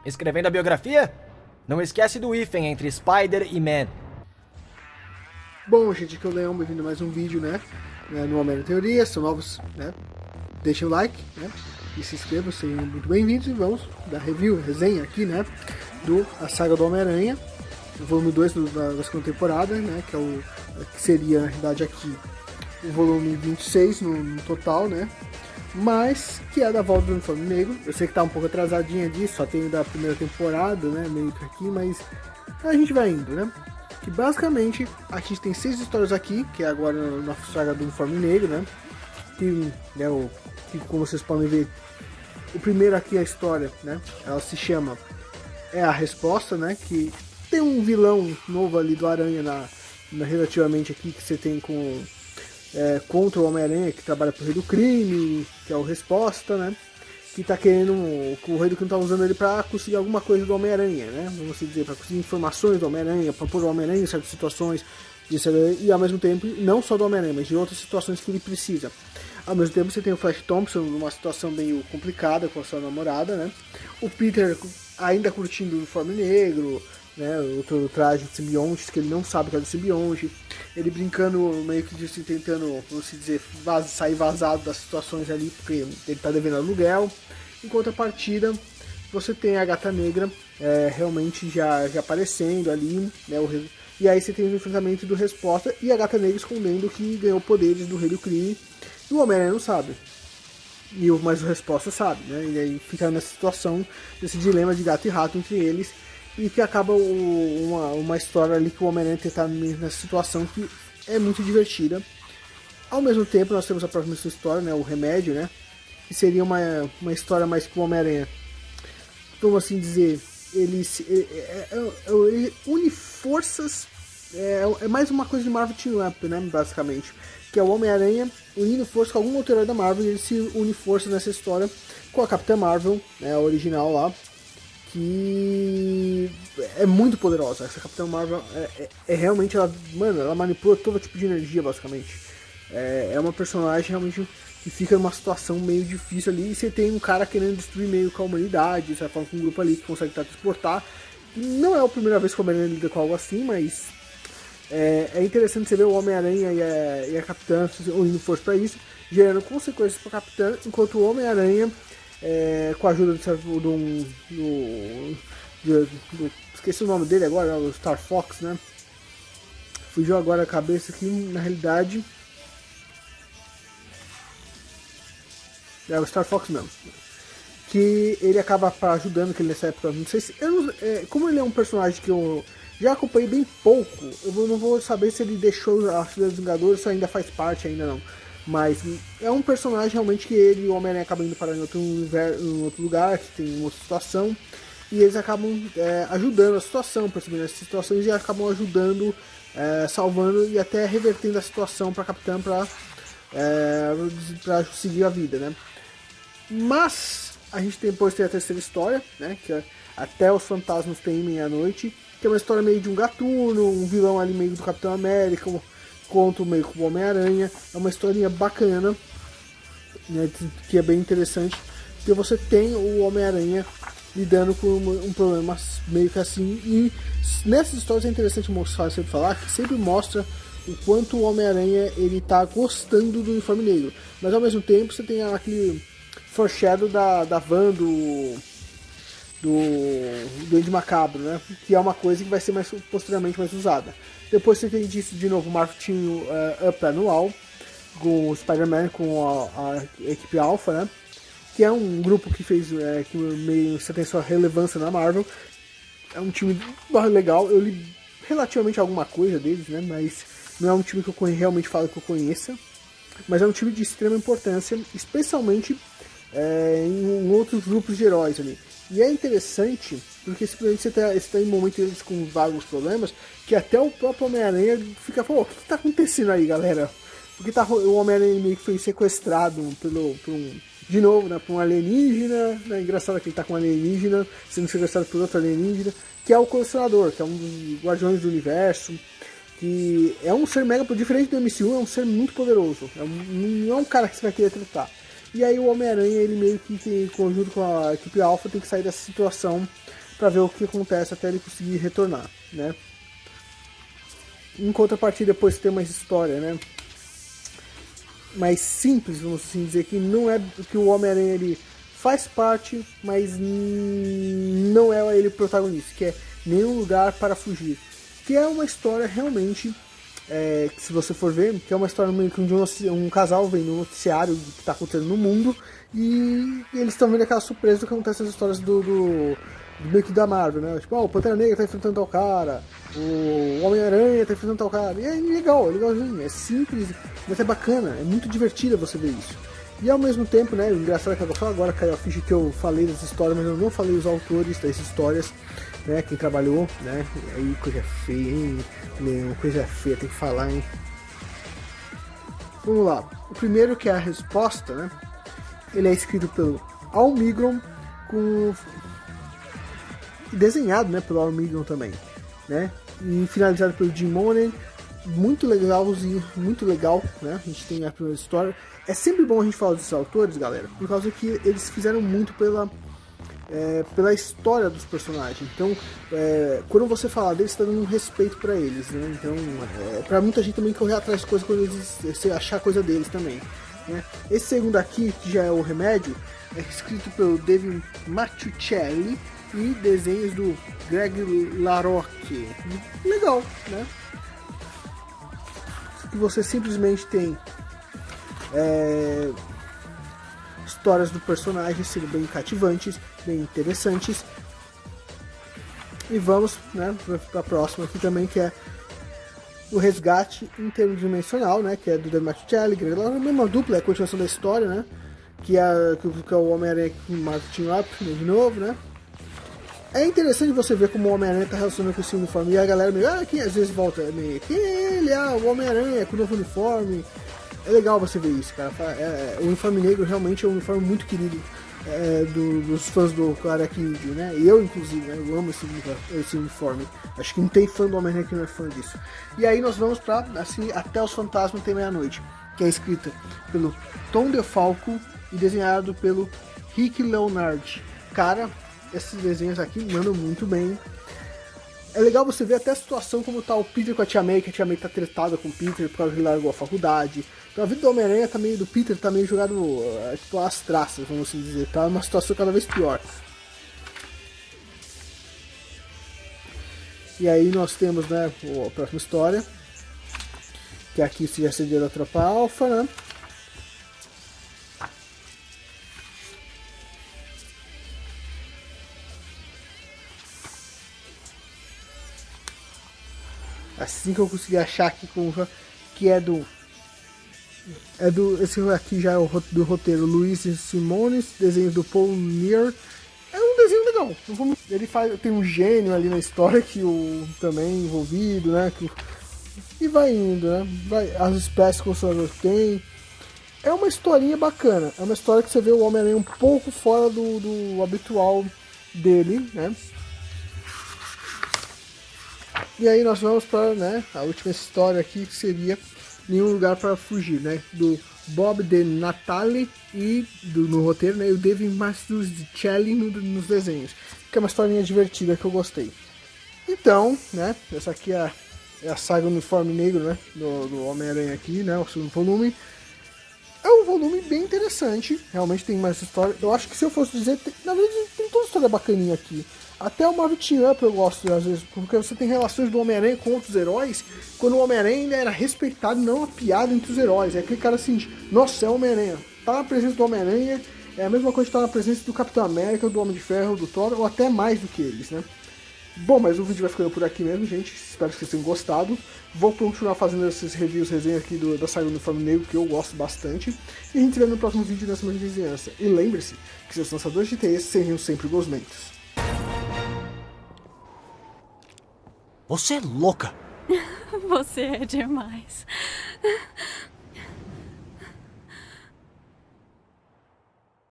Escrevendo a biografia? Não esquece do hífen entre Spider e Man. Bom, gente, aqui é o Leão, bem-vindo a mais um vídeo, né? No Homem-Aranha Teoria, são novos, né? Deixem o like, né? E se inscrevam, sejam muito bem-vindos e vamos dar review, resenha aqui, né? A saga do Homem-Aranha, o volume 2 da segunda temporada, né? Que seria, na realidade, aqui o volume 26 no total, né? Mas que é da volta do Uniforme Negro. Eu sei que tá um pouco atrasadinha disso, só tem da primeira temporada, né? Meio que aqui, mas a gente vai indo, né? Que basicamente a gente tem 6 histórias aqui, que é agora na saga do Uniforme Negro, né? Que, que como vocês podem ver, o primeiro aqui é a história, né? Ela se chama É a Resposta, né? Que tem um vilão novo ali do Aranha relativamente aqui que você tem contra o Homem-Aranha, que trabalha pro Rei do Crime, que é o Resposta, né? Que tá querendo, o Rei do Crime tá usando ele pra conseguir alguma coisa do Homem-Aranha, né? Vamos dizer, pra conseguir informações do Homem-Aranha, pra pôr o Homem-Aranha em certas situações, e ao mesmo tempo, não só do Homem-Aranha, mas de outras situações que ele precisa. Ao mesmo tempo você tem o Flash Thompson numa situação meio complicada com a sua namorada, né? O Peter ainda curtindo o uniforme negro, né? O traje de simbionte, que ele não sabe que é do simbionte. Ele brincando meio que disso, tentando, vamos dizer, sair vazado das situações ali, porque ele tá devendo aluguel. Em contrapartida, você tem a Gata Negra realmente já aparecendo ali, né? E aí você tem o enfrentamento do Resposta e a Gata Negra escondendo que ganhou poderes do Rei do Crime. E o Homem-Aranha não sabe. Mas o Resposta sabe, né? E aí fica nessa situação, nesse dilema de gato e rato entre eles. E que acaba uma história ali que o Homem-Aranha está nessa situação que é muito divertida. Ao mesmo tempo, nós temos a próxima história, né? O Remédio, né? Que seria uma história mais que o Homem-Aranha, vamos assim dizer, ele une forças. É mais uma coisa de Marvel Team Up, né? Basicamente. Que é o Homem-Aranha unindo forças com algum outro herói da Marvel, e ele se une forças nessa história com a Capitã Marvel, né, a original lá, que é muito poderosa. Essa Capitã Marvel realmente, ela manipula todo tipo de energia, basicamente. É uma personagem realmente que fica numa situação meio difícil ali, e você tem um cara querendo destruir meio com a humanidade, você vai falar com um grupo ali que consegue transportar. Não é a primeira vez que o Homem-Aranha lida com algo assim, mas é interessante você ver o Homem-Aranha e a Capitã unindo força para isso, gerando consequências para a Capitã, enquanto o Homem-Aranha, com a ajuda esqueci o nome dele agora, o Star Fox, né? Fugiu agora a cabeça aqui, na realidade. É o Star Fox mesmo. Que ele acaba ajudando, que ele nessa época, não sei se. Como ele é um personagem que eu já acompanhei bem pouco, eu não vou saber se ele deixou a Filha dos Vingadores ou ainda faz parte, ainda não. Mas é um personagem realmente que ele e o Homem-Aranha acabam indo parar em outro lugar, que tem uma outra situação, e eles acabam ajudando a situação, percebendo essas situações, e acabam ajudando, salvando e até revertendo a situação para a Capitã para seguir a vida, né? Mas a gente depois tem a terceira história, né? Que é Até os Fantasmas Temem à Noite, que é uma história meio de um gatuno, um vilão ali meio do Capitão América, contra meio com o Homem-Aranha. É uma historinha bacana, né, que é bem interessante, porque você tem o Homem-Aranha lidando com um problema meio que assim, e nessas histórias é interessante sempre falar que sempre mostra o quanto o Homem-Aranha ele tá gostando do uniforme negro, mas ao mesmo tempo você tem aquele foreshadow da van do Duende Macabro, né? Que é uma coisa que vai ser posteriormente mais usada. Depois você tem disso de novo o Marvel Team Up anual, com o Spider-Man, com a equipe Alpha, né? Que é um grupo que fez que meio você tem sua relevância na Marvel. É um time legal, eu li relativamente alguma coisa deles, né? Mas não é um time que eu realmente falo que eu conheça. Mas é um time de extrema importância, especialmente em outros grupos de heróis ali. E é interessante, porque simplesmente você tá em momentos deles com vários problemas, que até o próprio Homem-Aranha fica falando, o que tá acontecendo aí, galera? Porque o Homem-Aranha meio que foi sequestrado de novo, né, por um alienígena, né? Engraçado que ele tá com um alienígena, sendo sequestrado por outro alienígena, que é o Colecionador, que é um dos Guardiões do Universo, que é um ser mega, diferente do MCU, é um ser muito poderoso, não é um cara que você vai querer tratar. E aí o Homem-Aranha, ele meio que em conjunto com a equipe Alpha, tem que sair dessa situação para ver o que acontece até ele conseguir retornar, né? Em contrapartida, depois tem uma história, né, mais simples, vamos assim dizer, que não é que o Homem-Aranha ele faz parte, mas não é ele o protagonista, que é Nenhum Lugar para Fugir, que é uma história realmente, que se você for ver, que é uma história meio que de um casal vendo um noticiário do que está acontecendo no mundo, e eles estão vendo aquela surpresa do que acontece nas histórias do meio que da Marvel, né? Tipo, o Pantera Negra tá enfrentando tal cara, o Homem-Aranha tá enfrentando tal cara. E é legal, é legalzinho, é simples, mas é bacana, é muito divertido você ver isso. E ao mesmo tempo, né, o engraçado é que só agora caiu a ficha que eu falei das histórias, mas eu não falei os autores das histórias, né, quem trabalhou, né, aí coisa feia, hein, Leão, coisa feia, tem que falar, hein. Vamos lá, o primeiro que é a resposta, né, ele é escrito pelo Al Milgrom, desenhado, né, pelo Al Milgrom também, né, e finalizado pelo Jim Mooney. Muito legalzinho, muito legal, né? A gente tem a primeira história. É sempre bom a gente falar desses autores, galera, por causa que eles fizeram muito pela história dos personagens. Então, quando você falar deles, você está dando um respeito para eles, né? Então, para muita gente também correr atrás de coisas quando você achar coisa deles também, né? Esse segundo aqui, que já é o Remédio, é escrito pelo David Mazzucchelli e desenhos do Greg LaRocque. Legal, né? Que você simplesmente tem histórias do personagem sendo bem cativantes, bem interessantes. E vamos, né, para a próxima aqui também, que é o Resgate Interdimensional, né, que é do David Mazzucchelli, a mesma dupla, é a continuação da história, né, que é o Homem-Aranha com o Martin Up, né, de novo, né. É interessante você ver como o Homem-Aranha tá relacionando com esse uniforme. E a galera meio, quem às vezes volta meio, quem é ele? O Homem-Aranha com o novo uniforme. É legal você ver isso, cara. O uniforme negro realmente é um uniforme muito querido dos fãs do Karate Kid, né? E eu, inclusive, né? Eu amo esse uniforme. Acho que não tem fã do Homem-Aranha que não é fã disso. E aí nós vamos pra, assim, Até os Fantasmas Tem Meia-Noite, que é escrita pelo Tom DeFalco e desenhado pelo Rick Leonard. Cara, esses desenhos aqui mandam muito bem. É legal você ver até a situação como tá o Peter com a Tia May, que a Tia May tá tretada com o Peter por causa que ele largou a faculdade. Então a vida do Homem-Aranha tá meio, do Peter tá meio jogado tipo, às traças, vamos assim dizer. Tá uma situação cada vez pior. E aí nós temos, né, a próxima história, que aqui já seria da Tropa Alpha, né. Assim que eu conseguir achar aqui que esse aqui já é do roteiro Luiz Simones, desenhos do Paul Neer. É um desenho legal. Ele tem um gênio ali na história que também envolvido, né? E vai indo, né? As espécies que o Consolador tem. É uma historinha bacana. É uma história que você vê o Homem-Aranha um pouco fora do habitual dele, né? E aí nós vamos para, né, a última história aqui, que seria Nenhum Lugar para Fugir, né, do Bob De Natale e no roteiro, né, e o David Mazzucchelli nos desenhos, que é uma historinha divertida que eu gostei. Então, né, essa aqui é a saga Uniforme Negro, né, do Homem-Aranha aqui, né, o segundo volume. É um volume bem interessante, realmente tem mais história. Eu acho que se eu fosse dizer, na verdade tem toda história bacaninha aqui. Até o Marvel Team Up eu gosto, às vezes, porque você tem relações do Homem-Aranha com outros heróis, quando o Homem-Aranha ainda era respeitado e não uma piada entre os heróis. É aquele cara assim, nossa, é o Homem-Aranha. Tá na presença do Homem-Aranha, é a mesma coisa que tá na presença do Capitão América, do Homem de Ferro, do Thor, ou até mais do que eles, né? Bom, mas o vídeo vai ficando por aqui mesmo, gente. Espero que vocês tenham gostado. Vou continuar fazendo esses reviews, resenhas aqui da saga do Uniforme Negro, que eu gosto bastante. E a gente se vê no próximo vídeo nessa mesma vizinhança. E lembre-se que seus lançadores de teias seriam sempre gosmentos. Você é louca! Você é demais.